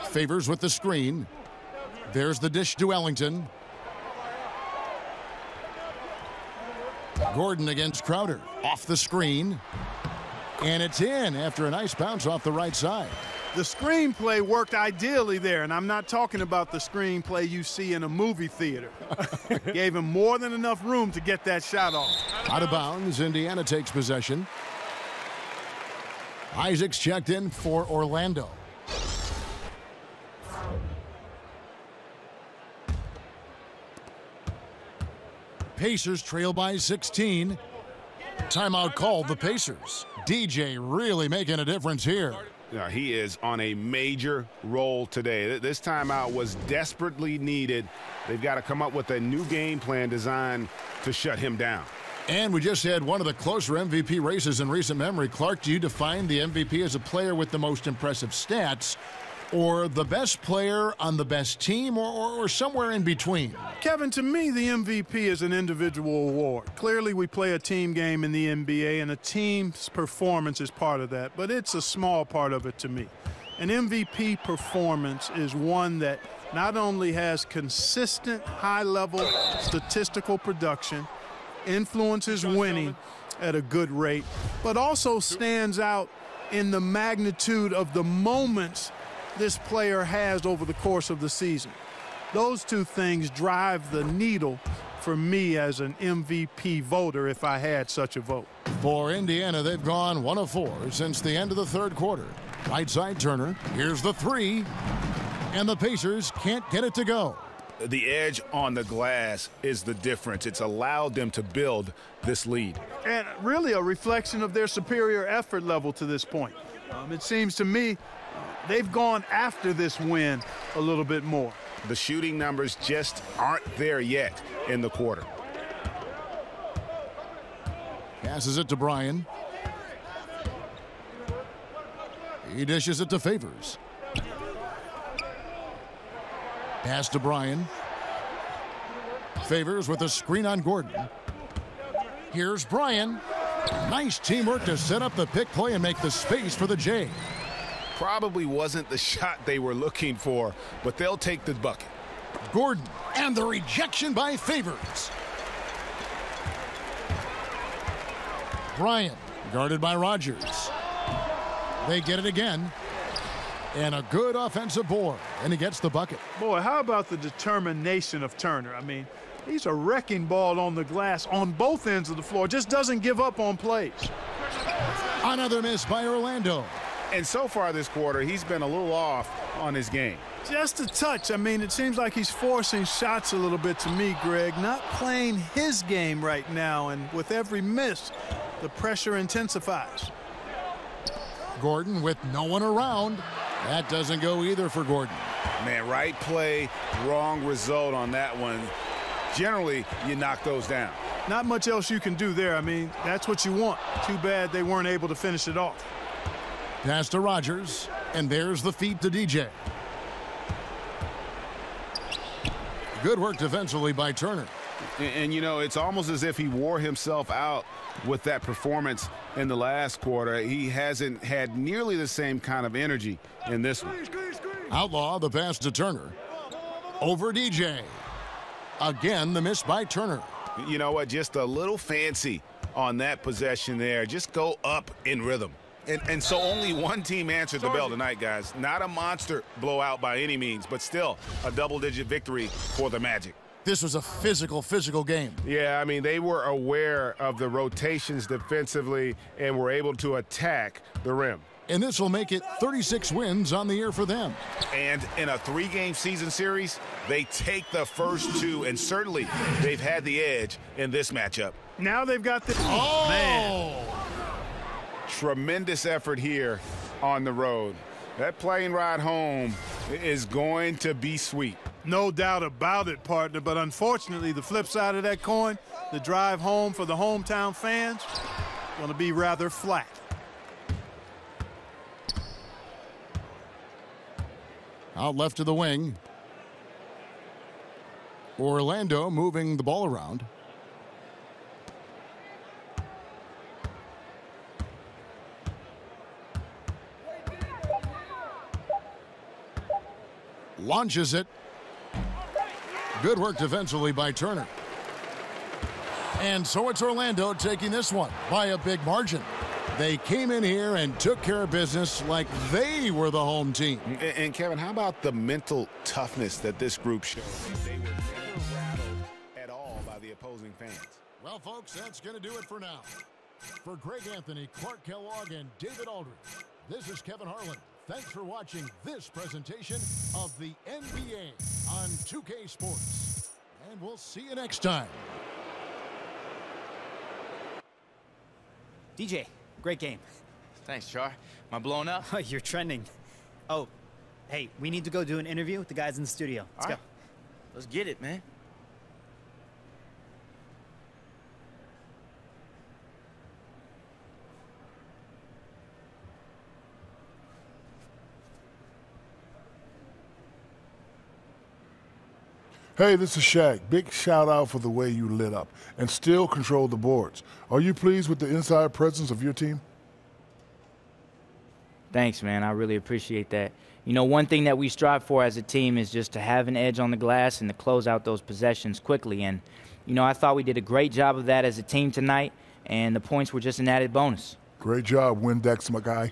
Favors with the screen. There's the dish to Ellington. Gordon against Crowder. Off the screen. And it's in after a nice bounce off the right side. The screenplay worked ideally there, and I'm not talking about the screenplay you see in a movie theater. Gave him more than enough room to get that shot off. Out of bounds, Indiana takes possession. Isaacs checked in for Orlando. Pacers trail by 16. Timeout called the Pacers. DJ really making a difference here. Yeah, he is on a major role today. This timeout was desperately needed. They've got to come up with a new game plan designed to shut him down. And we just had one of the closer MVP races in recent memory. Clark, do you define the MVP as a player with the most impressive stats, or the best player on the best team, or somewhere in between? Kevin, to me, the MVP is an individual award. Clearly, we play a team game in the NBA, and a team's performance is part of that, but it's a small part of it to me. An MVP performance is one that not only has consistent, high-level statistical production, influences winning at a good rate, but also stands out in the magnitude of the moments this player has over the course of the season. Those two things drive the needle for me as an MVP voter if I had such a vote. For Indiana, they've gone 1 of 4 since the end of the third quarter. Right side Turner. Here's the three. And the Pacers can't get it to go. The edge on the glass is the difference. It's allowed them to build this lead. And really a reflection of their superior effort level to this point. It seems to me they've gone after this win a little bit more. The shooting numbers just aren't there yet in the quarter. Passes it to Bryan. He dishes it to Favors. Pass to Bryan. Favors with a screen on Gordon. Here's Bryan. Nice teamwork to set up the pick play and make the space for the J. Probably wasn't the shot they were looking for, but they'll take the bucket. Gordon, and the rejection by Favors. Bryan, guarded by Rogers. They get it again. And a good offensive board, and he gets the bucket. Boy, how about the determination of Turner? I mean, he's a wrecking ball on the glass on both ends of the floor. Just doesn't give up on plays. Another miss by Orlando. And so far this quarter, he's been a little off on his game. Just a touch. I mean, it seems like he's forcing shots a little bit to me, Greg. Not playing his game right now, and with every miss, the pressure intensifies. Gordon with no one around. That doesn't go either for Gordon. Man, right play, wrong result on that one. Generally, you knock those down. Not much else you can do there. I mean, that's what you want. Too bad they weren't able to finish it off. Pass to Rogers, and there's the feed to DJ. Good work defensively by Turner. And you know, it's almost as if he wore himself out with that performance in the last quarter. He hasn't had nearly the same kind of energy in this one. Outlaw the pass to Turner. Over DJ. Again, the miss by Turner. You know what? Just a little fancy on that possession there. Just go up in rhythm. And so only one team answered the bell tonight, guys. Not a monster blowout by any means, but still a double-digit victory for the Magic. This was a physical game. Yeah, I mean, they were aware of the rotations defensively and were able to attack the rim. And this will make it 36 wins on the year for them. And in a 3-game season series, they take the first 2, and certainly they've had the edge in this matchup. Now they've got the... Oh! Man. Tremendous effort here on the road. That plane ride home is going to be sweet. No doubt about it, partner, but unfortunately the flip side of that coin, the drive home for the hometown fans, going to be rather flat. Out left to the wing. Orlando moving the ball around. Launches it. Good work defensively by Turner. And so it's Orlando taking this one by a big margin. They came in here and took care of business like they were the home team. And Kevin, how about the mental toughness that this group showed? They were never rattled at all by the opposing fans. Well, folks, that's going to do it for now. For Greg Anthony, Clark Kellogg, and David Aldridge, this is Kevin Harlan. Thanks for watching this presentation of the NBA on 2K Sports. And we'll see you next time. DJ, great game. Thanks, Char. Am I blown up? Oh, you're trending. Oh, hey, we need to go do an interview with the guys in the studio. Let's go. Let's get it, man. Hey, this is Shaq. Big shout out for the way you lit up and still control the boards. Are you pleased with the inside presence of your team? Thanks, man. I really appreciate that. You know, one thing that we strive for as a team is just to have an edge on the glass and to close out those possessions quickly. And, you know, I thought we did a great job of that as a team tonight, and the points were just an added bonus. Great job, Windex, my guy.